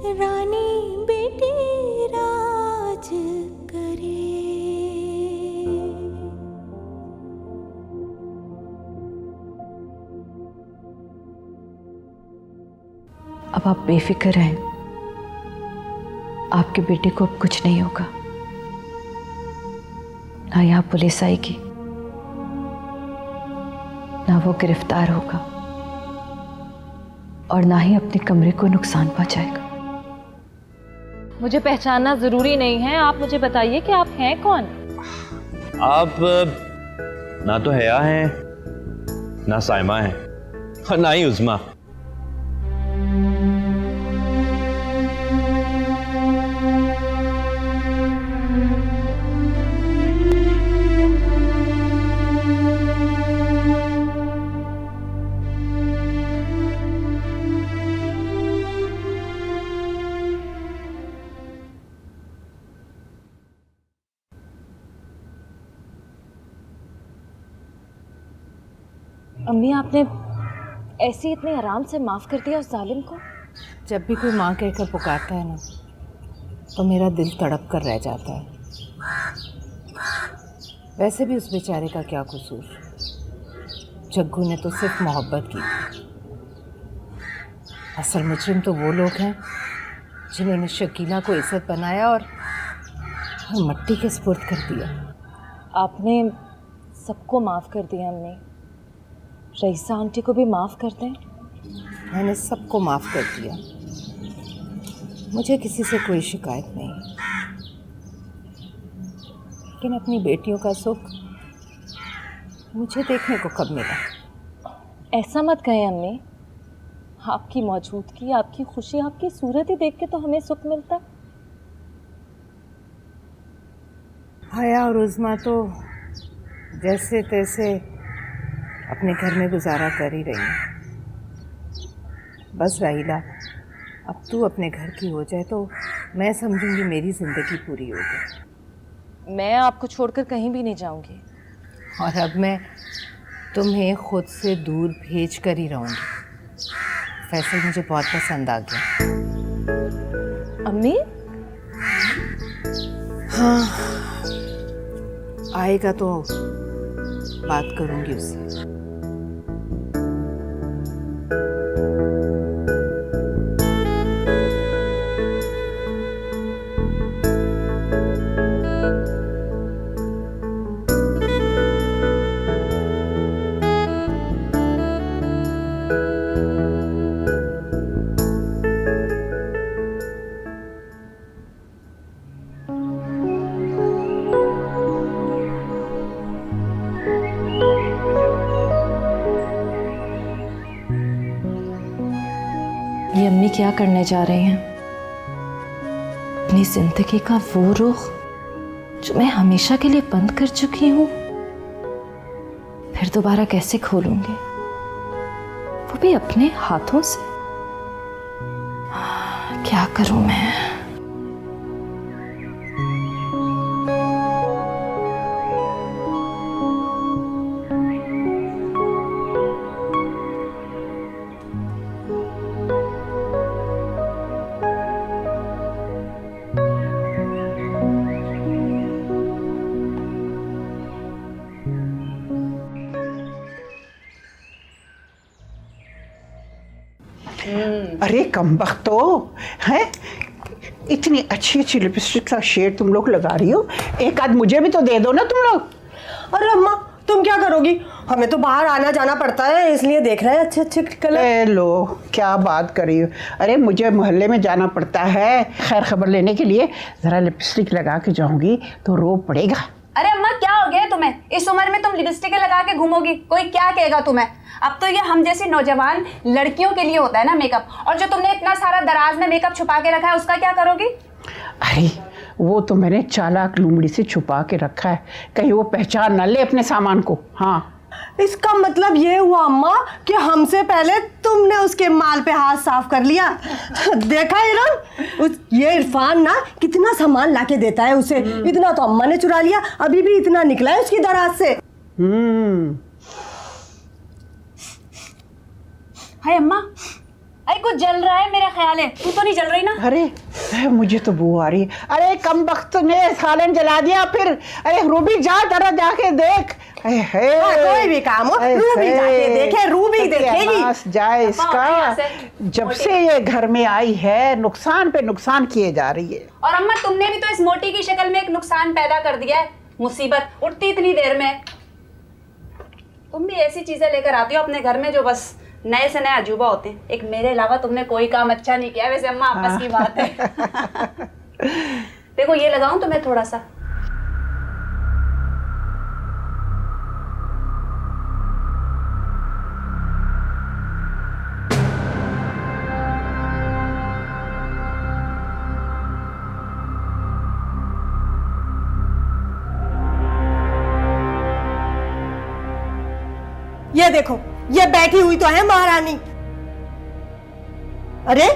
रानी बेटी राज करे। अब आप बेफिक्र रहें, आपके बेटे को अब कुछ नहीं होगा। ना यहाँ पुलिस आएगी, ना वो गिरफ्तार होगा, और ना ही अपने कमरे को नुकसान पहुंचाएगा। मुझे पहचानना जरूरी नहीं है, आप मुझे बताइए कि आप हैं कौन? आप ना तो हया हैं, ना साइमा हैं, और ना ही उज़मा। अम्मी, आपने ऐसे ही इतने आराम से माफ कर दिया उस जालिम को? जब भी कोई माँ कहकर पुकारता है ना, तो मेरा दिल तड़प कर रह जाता है। वैसे भी उस बेचारे का क्या कसूर, जग्गू ने तो सिर्फ मोहब्बत की थी। असल मुजरिम तो वो लोग हैं जिन्होंने शकीला को इज्जत बनाया और मट्टी के सुपुर्द कर दिया। आपने सबको माफ कर दिया अम्मी, रईसा आंटी को भी माफ कर दें। मैंने सबको माफ़ कर दिया, मुझे किसी से कोई शिकायत नहीं, लेकिन अपनी बेटियों का सुख मुझे देखने को कब मिला? ऐसा मत कहें अम्मी, आपकी मौजूदगी, आपकी खुशी, आपकी सूरत ही देख के तो हमें सुख मिलता। हया और उज़मा तो जैसे तैसे अपने घर में गुजारा कर ही रही हैं। बस राहिला, अब तू अपने घर की हो जाए तो मैं समझूंगी मेरी ज़िंदगी पूरी हो गई। मैं आपको छोड़कर कहीं भी नहीं जाऊंगी। और अब मैं तुम्हें खुद से दूर भेज कर ही रहूँगी। फैसल मुझे बहुत पसंद आ गया। अम्मी? हाँ, आएगा तो बात करूँगी उससे। ये अम्मी क्या करने जा रही हैं? अपनी जिंदगी का वो रुख जो मैं हमेशा के लिए बंद कर चुकी हूं, फिर दोबारा कैसे खोलूंगी, वो भी अपने हाथों से? क्या करूं मैं? अरे कमबख्तो है, इतनी अच्छी अच्छी लिपस्टिक का शेड तुम लोग लगा रही हो, एक आध मुझे भी तो दे दो ना तुम लोग। अरे अम्मा, तुम क्या करोगी? हमें तो बाहर आना जाना पड़ता है, इसलिए देख रहे हैं अच्छे अच्छे कलर। लो, क्या बात कर रही हो? अरे मुझे मोहल्ले में जाना पड़ता है खैर खबर लेने के लिए, ज़रा लिपस्टिक लगा के जाऊंगी तो रोब पड़ेगा। अरे अम्मा, क्या हो गया तुम्हें? इस उम्र में तुम लिपस्टिक लगा के घूमोगी, कोई क्या कहेगा तुम्हें? अब तो ये हम जैसी नौजवान लड़कियों के लिए होता है ना मेकअप, और जो तुमने इतना सारा दराज में मेकअप छुपा के रखा है उसका क्या करोगी? अरे वो तो मैंने चालाक लूमड़ी से छुपा के रखा है, कहीं वो पहचान ना ले अपने सामान को। हाँ, इसका मतलब ये हुआ अम्मा कि हमसे पहले तुमने उसके माल पे हाथ साफ कर लिया। देखा इरम, ये इरफान ना कितना सामान लाके देता है उसे, इतना तो अम्मा ने चुरा लिया, अभी भी इतना निकला है उसकी दराज से। हाय अम्मा, अरे कुछ जल रहा है मेरा ख्याल है। तू तो नहीं जल रही ना? अरे मुझे तो बू आ रही है। अरे कम वक्त ने सालन जला दिया फिर। अरे रूबी जा जरा जाके देख। कोई भी काम हो रूबी जाके देखे, रूबी देखेगी। जाए इसका, जब से ये घर में आई है नुकसान पे नुकसान किए जा रही है। और अम्मा तुमने भी तो इस मोटी की शक्ल में एक नुकसान पैदा कर दिया है। मुसीबत उठती इतनी देर में। तुम भी ऐसी चीजें लेकर आती हो अपने घर में जो बस नए से नए अजूबा होते हैं। एक मेरे अलावा तुमने कोई काम अच्छा नहीं किया। वैसे अम्मा आपस की बात है। देखो ये लगाऊं तुम्हें थोड़ा सा। ये देखो, ये बैठी हुई तो है महारानी। अरे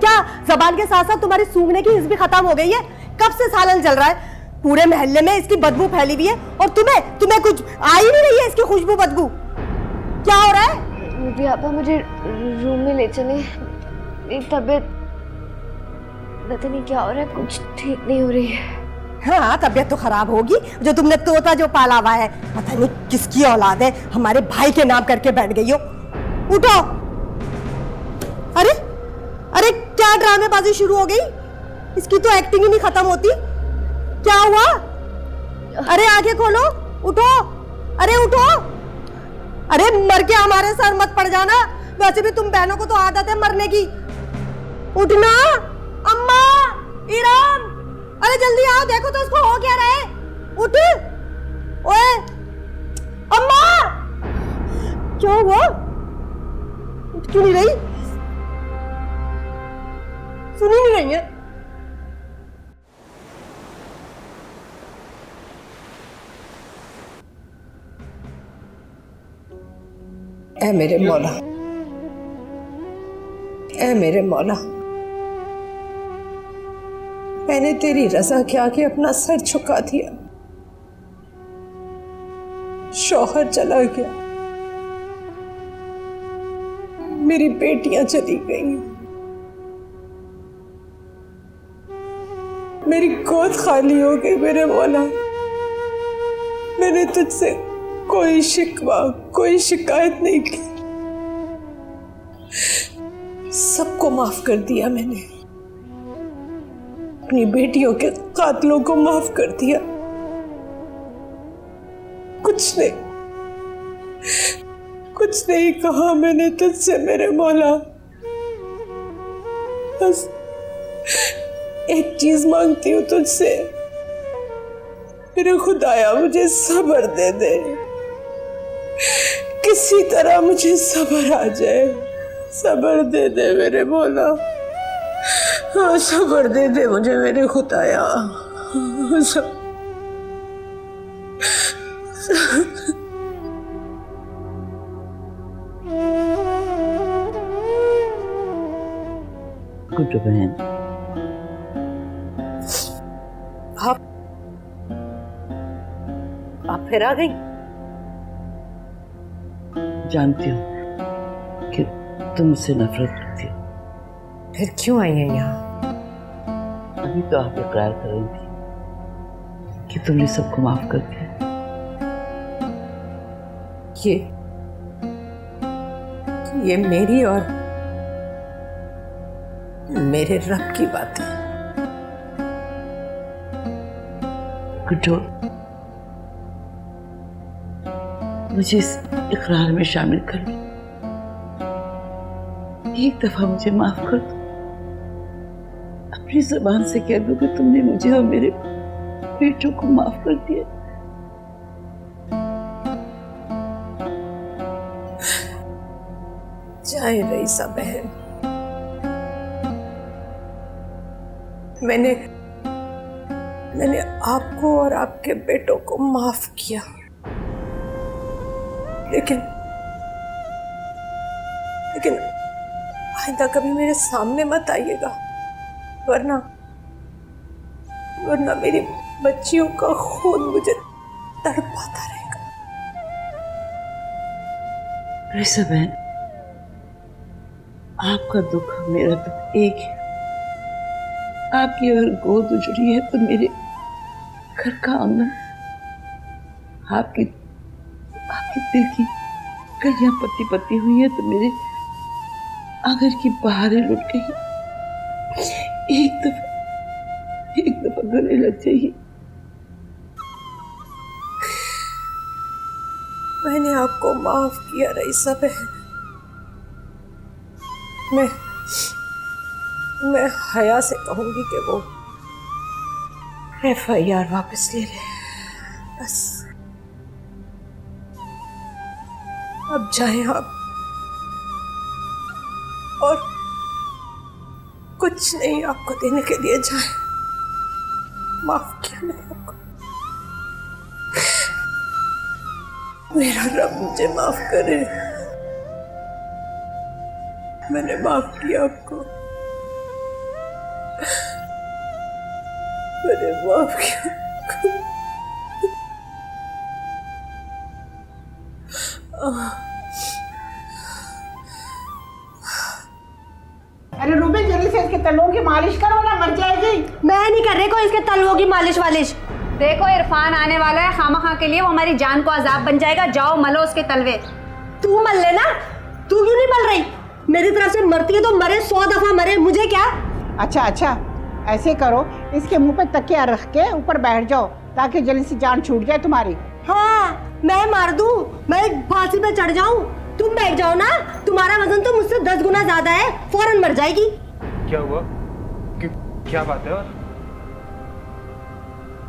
क्या जबान के साथ साथ तुम्हारी सूंघने की हिस्स भी खत्म हो गई है? कब से सालन चल रहा है? पूरे मोहल्ले में इसकी बदबू फैली हुई है और तुम्हें कुछ आ ही नहीं रही है इसकी खुशबू बदबू। क्या हो रहा है? रूबी आपा मुझे रूम में ले चले। मेरी तबीयत पता नहीं क्या हो रहा है, कुछ ठीक नहीं हो रही है। हाँ तबीयत तो खराब होगी। जो तुमने तोता जो पाला हुआ है पता नहीं किसकी औलाद है, हमारे भाई के नाम करके बैठ गई हो। उठो। अरे अरे क्या ड्रामेबाजी शुरू हो गई? इसकी तो एक्टिंग ही नहीं खत्म होती। क्या हुआ? अरे आंखें खोलो, उठो। अरे उठो। अरे मर के हमारे सर मत पड़ जाना। वैसे भी तुम बहनों को तो आदत है मरने की। उठना। अम्मा, इरम, अरे जल्दी आओ, देखो तो इसको हो क्या रहा है। उठ। ओए अम्मा, क्या हुआ? उठ क्यों नहीं रही? सुनी नहीं रही है? ऐ मेरे मौला, ऐ मेरे मौला, मैंने तेरी रजा के आगे अपना सर झुका दिया। शौहर चला गया, मेरी बेटियां चली गई, मेरी गोद खाली हो गई। मेरे मौला, मैंने तुझसे कोई शिकवा कोई शिकायत नहीं की, सबको माफ कर दिया मैंने। अपनी बेटियों के कातलों को माफ कर दिया। कुछ नहीं कहा मैंने तुझसे मेरे मौला। बस एक चीज मांगती हूँ तुझसे, मेरे खुदाया मुझे सब्र दे दे। किसी तरह मुझे सब्र आ जाए, सब्र दे दे मेरे मौला। हाँ सब्र दे दे मुझे मेरे खुदाया। कुछ बहन, आप फिर आ गई? जानती हूँ कि तुम मुझसे नफरत करती हो। फिर क्यों आई है यहाँ? अभी तो आप इकरार कर रही थी कि तुमने सबको माफ कर दिया। ये मेरी और मेरे रब की बात है। गुड्डो, मुझे इस इकरार में शामिल कर लो। एक दफा मुझे माफ कर दो। अपनी जुबान से कह दो कि तुमने मुझे और मेरे बेटों को माफ कर दिया। जाए रईसा बहन, मैंने आपको और आपके बेटों को माफ किया, लेकिन आइंदा कभी मेरे सामने मत आइएगा, वरना मेरी बच्चियों का खून मुझे तड़पाता रहेगा। रईसा बहन, आपका दुख मेरा दुख एक है। आपकी अगर गोद उजड़ी है तो मेरे घर का आंगन, आपके दिल की कलियां पत्ती पत्ती हुई है तो मेरे आंगन की बहारें लुट गई। एक दफा गले लग जाइए। मैंने आपको माफ किया रईसा बहन। मैं हया से कहूंगी कि वो FIR वापस ले ले। बस अब जाए आप, और कुछ नहीं आपको देने के लिए जाए। माफ किया मैंने आपको। मेरा रब मुझे माफ करे। मैंने माफ किया आपको। मैंने माफ किया आपको। अरे रूबी जल्दी से इसके तलवों की मालिश करो ना, मर जाएगी। मैं नहीं कर रही कोई इसके तलवों की मालिश वालिश। देखो इरफान आने वाला है, खामखा के लिए वो हमारी जान को अजाब बन जाएगा। जाओ मलो उसके तलवे। तू मल लेना, तू क्यों नहीं मल रही? मेरी तरफ से मरती है तो मरे, 100 दफा मरे, मुझे क्या। अच्छा, ऐसे करो, इसके मुंह पे तकिया रख के ऊपर बैठ जाओ ताकि जल्दी से जान छूट जाए तुम्हारी। हाँ, मैं मार दूं, मैं फांसी पे चढ़ जाऊं, तुम बैठ जाओ ना। तुम्हारा वजन तो मुझसे 10 गुना ज्यादा है, फौरन मर जाएगी। क्या हुआ? क्या बात है? और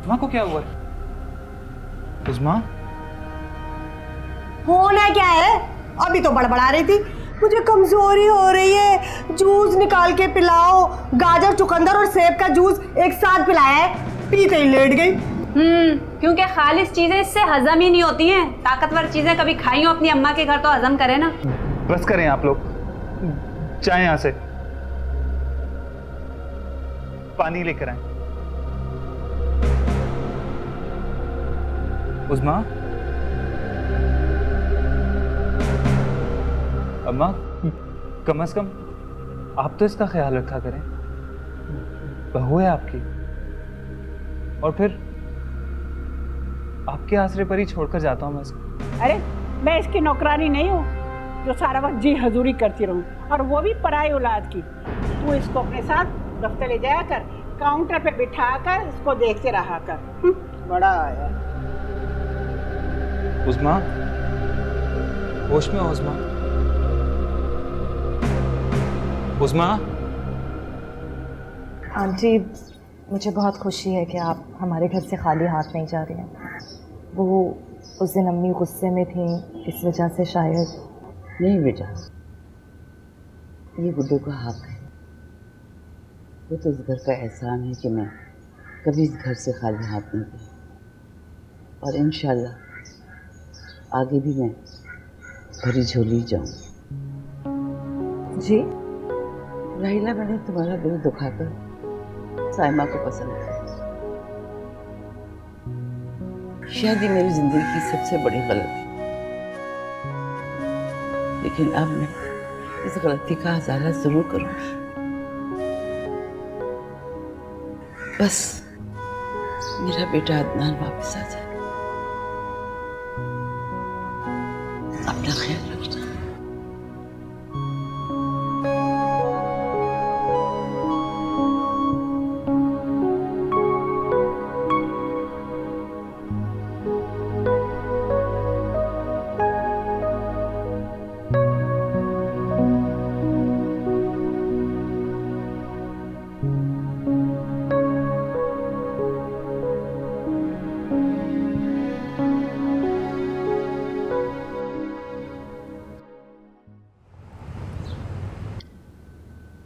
उस्मा को क्या हुआ? उस्मा होना क्या है? अभी तो बड़बड़ा रही थी, मुझे कमजोरी हो रही है, जूस निकाल के पिलाओ। गाजर, चुकंदर और सेब का जूस एक साथ पिलाया है, पीते ही लेट गई। क्योंकि खालिस चीजें इससे हजम ही नहीं होती हैं। ताकतवर चीजें कभी खाई हो अपनी अम्मा के घर तो हजम करे ना। बस करें आप लोग, चाय यहां से, पानी लेकर आए। उस्मा, अम्मा, कम से कम आप तो इसका ख्याल रखा करें, बहू है आपकी, और फिर आपके आसरे पर ही छोड़कर जाता हूं मैं इसको। अरे मैं इसकी नौकरानी नहीं हूँ जो सारा वक्त जी हजूरी करती रहूँ, और वो भी पराई औलाद की। तू इसको अपने साथ दफ्तर ले जाया कर, काउंटर पे बिठा कर इसको देखते रहा कर। बड़ा आया। उस्मा, होश में हो उस्मा। उस्मा, आंटी, मुझे बहुत खुशी है कि आप हमारे घर से खाली हाथ नहीं जा रही हैं। वो उस दिन अम्मी गुस्से में थी, इस वजह से शायद। नहीं बेटा, ये गुड्डू का हक है। वो तो इस घर का एहसान है कि मैं कभी इस घर से खाली हाथ नहीं गई, और इंशाल्लाह आगे भी मैं भरी झोली जाऊं। जी? राहिला, मैंने तुम्हारा दिल दुखाकर साइमा को पसंद किया। शादी मेरी जिंदगी की सबसे बड़ी गलती, लेकिन अब मैं इस गलती का अज़ाला जरूर करूंगी। बस मेरा बेटा अदनान वापस आ जाए। अपना ख्याल रखना।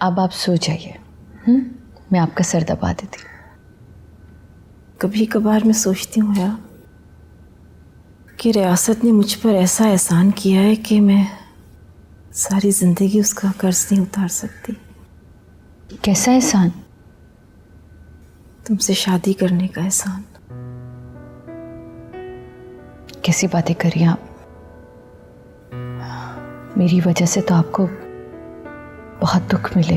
अब आप सो जाइए, मैं आपका सर दबा देती हूँ। कभी कभार मैं सोचती हूँ यार कि रियासत ने मुझ पर ऐसा एहसान किया है कि मैं सारी ज़िंदगी उसका कर्ज नहीं उतार सकती। कैसा एहसान? तुमसे शादी करने का एहसान। कैसी बातें करिए आप? मेरी वजह से तो आपको बहुत दुख मिले,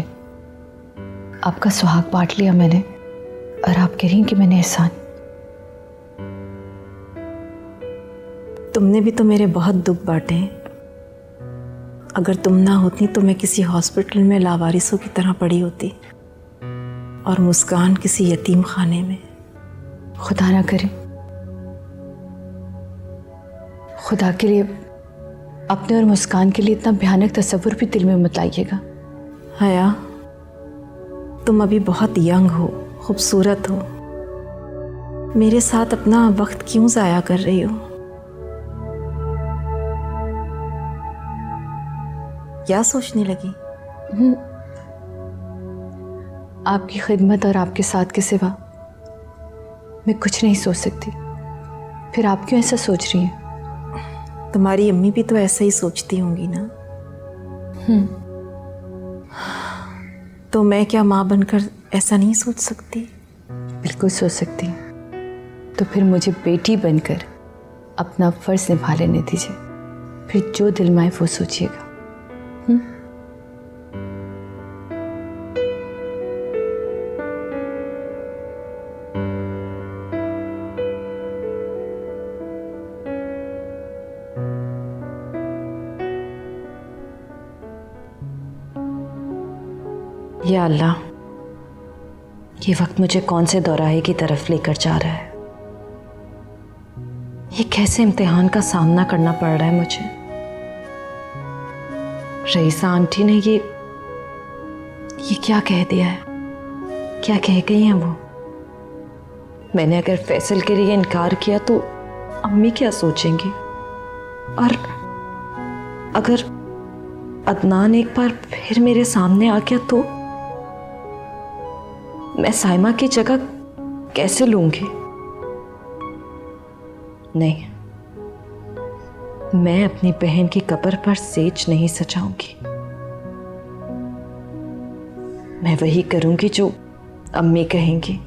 आपका सुहाग बांट लिया मैंने, और आप कह रही हैं कि मैंने एहसान। तुमने भी तो मेरे बहुत दुख बांटे हैं। अगर तुम ना होती तो मैं किसी हॉस्पिटल में लावारिसों की तरह पड़ी होती और मुस्कान किसी यतीम खाने में। खुदा ना करे, खुदा के लिए अपने और मुस्कान के लिए इतना भयानक तस्वुर भी दिल में मत लाइएगा। हया, तुम अभी बहुत यंग हो, खूबसूरत हो, मेरे साथ अपना वक्त क्यों ज़ाया कर रही हो? क्या सोचने लगी? आपकी खिदमत और आपके साथ के सिवा मैं कुछ नहीं सोच सकती। फिर आप क्यों ऐसा सोच रही हैं? तुम्हारी अम्मी भी तो ऐसा ही सोचती होंगी ना। तो मैं क्या माँ बनकर ऐसा नहीं सोच सकती? बिल्कुल सोच सकती हैं। तो फिर मुझे बेटी बनकर अपना फर्ज निभा लेने दीजिए, फिर जो दिल में आए वो सोचिएगा। या अल्लाह, ये वक्त मुझे कौन से दौराहे की तरफ लेकर जा रहा है? ये कैसे इम्तिहान का सामना करना पड़ रहा है मुझे? रईसा आंटी ने ये क्या कह दिया है? क्या कह गई हैं वो? मैंने अगर फैसल के लिए इनकार किया तो अम्मी क्या सोचेंगी? और अगर अदनान एक बार फिर मेरे सामने आ गया तो मैं साइमा की जगह कैसे लूंगी? नहीं, मैं अपनी बहन की कब्र पर सेज नहीं सजाऊंगी। मैं वही करूंगी जो अम्मी कहेंगी।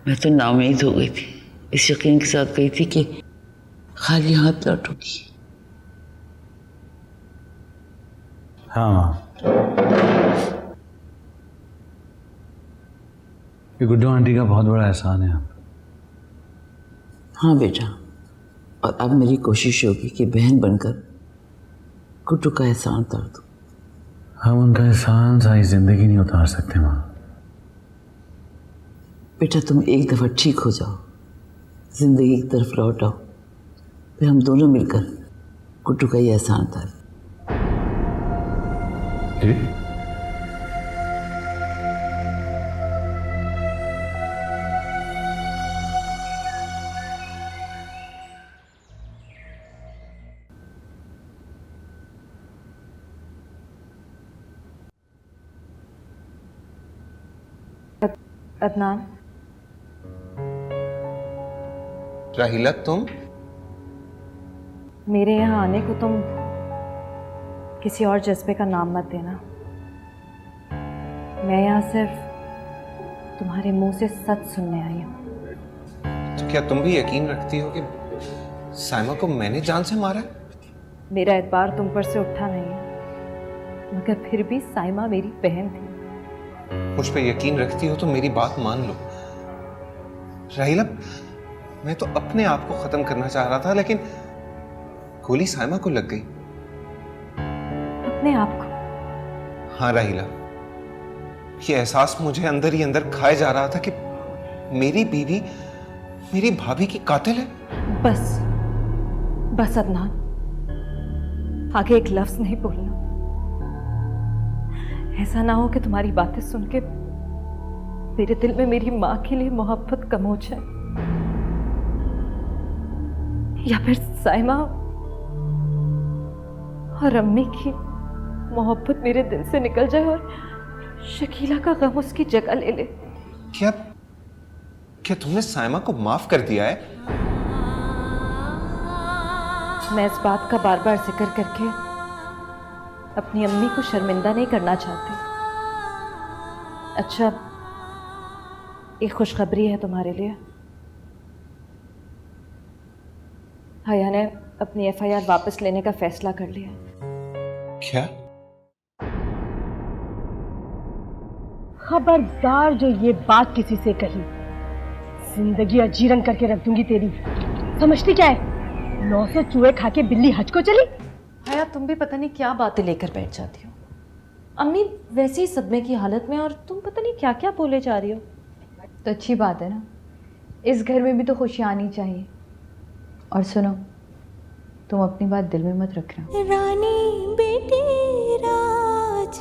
मैं तो नाउम्मीद हो गई थी, इस यकीन के साथ गई थी कि खाली हाथ लौटूंगी। हाँ, ये गुड्डू आंटी का बहुत बड़ा एहसान है आप। हाँ बेटा, और अब मेरी कोशिश होगी कि बहन बनकर गुड्डू का एहसान उतार दूँ। हम उनका एहसान सारी जिंदगी नहीं उतार सकते माँ। बेटा तुम एक दफ़ा ठीक हो जाओ, जिंदगी की तरफ लौट आओ, फिर हम दोनों मिलकर गुड्डू का ये एहसान उतार। जी? अदनान, राहिला, तुम मेरे यहाँ आने को तुम किसी और जज्बे का नाम मत देना। मैं यहाँ सिर्फ तुम्हारे मुंह से सच सुनने आई हूँ। तो क्या तुम भी यकीन रखती हो कि साइमा को मैंने जान से मारा है? मेरा एतबार तुम पर से उठा नहीं है, मगर फिर भी साइमा मेरी बहन थी। मुझ पे यकीन रखती हो तो मेरी बात मान लो। राहिला, मैं तो अपने आप को खत्म करना चाह रहा था, लेकिन गोली साइमा को लग गई। अपने आप को? हाँ राहिला, ये एहसास मुझे अंदर ही अंदर खाए जा रहा था कि मेरी बीवी मेरी भाभी की कातिल है। बस बस अदनान, आगे एक लफ्ज नहीं बोलना। ऐसा ना हो कि तुम्हारी बातें सुन के मेरे दिल में मेरी माँ के लिए मोहब्बत कम हो जाए, या फिर साइमा और अम्मी की मोहब्बत मेरे दिल से निकल जाए और शकीला का गम उसकी जगह ले ले। क्या क्या तुमने साइमा को माफ कर दिया है? मैं इस बात का बार बार जिक्र करके अपनी अम्मी को शर्मिंदा नहीं करना चाहती। अच्छा, एक खुशखबरी है तुम्हारे लिए। हया ने अपनी FIR वापस लेने का फैसला कर लिया। क्या? खबरदार जो ये बात किसी से कही, जिंदगी अजीरन करके रख दूंगी तेरी। समझती क्या है? 900 चूहे खा के बिल्ली हज को चली। हया तुम भी पता नहीं क्या बातें लेकर बैठ जाती हो। अम्मी वैसे ही सदमे की हालत में और तुम पता नहीं क्या क्या बोले जा रही हो। तो अच्छी बात है ना, इस घर में भी तो खुशी आनी चाहिए। और सुनो, तुम अपनी बात दिल में मत रखना। रानी बेटी राज